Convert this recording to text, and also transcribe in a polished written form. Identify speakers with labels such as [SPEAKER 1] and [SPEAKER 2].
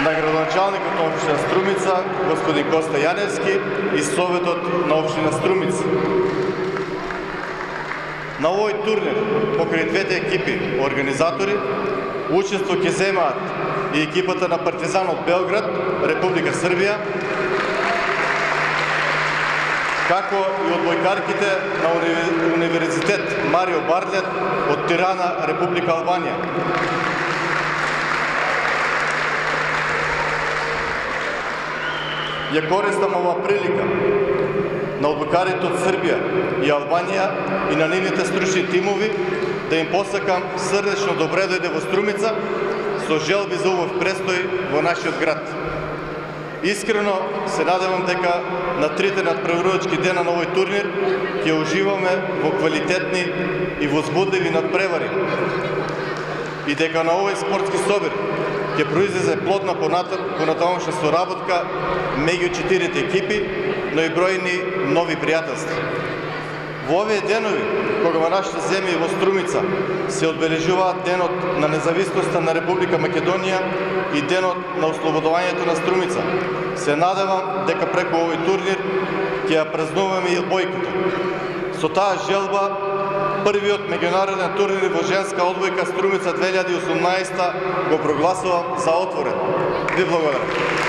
[SPEAKER 1] на градоначалникот на општина Струмица, господин Коста Јаневски, и Советот на општина Струмица. На овој турнир, покрај двете екипи организатори, учество ќе земаат и екипата на Партизан од Белград, Република Србија, како и одбојкарките на Универзитет Марио Барлет од Тирана, Република Албанија. Ја користам ова прилика на одбојкарите од Србија и Албанија и на нивните стручни тимови да им посакам срдечно добре дојде во Струмица со желби за убав престој во нашиот град. Искрено се надевам дека на трите надпреварувачки дена на овој турнир ќе уживаме во квалитетни и возбудливи надпревари и дека на овој спортски собир ќе произлезе плодна понатамошна соработка меѓу четирите екипи, но и бројни нови пријателства. Во овие денови, кога во нашата земја и во Струмица се одбележуваат денот на независноста на Република Македонија и денот на ослободувањето на Струмица, се надевам дека преку овој турнир ќе ја празнуваме и бојката. Со таа желба, првиот меѓународен турнир во женска одбојка Струмица 2018 го прогласувам за отворен. Ви благодарам.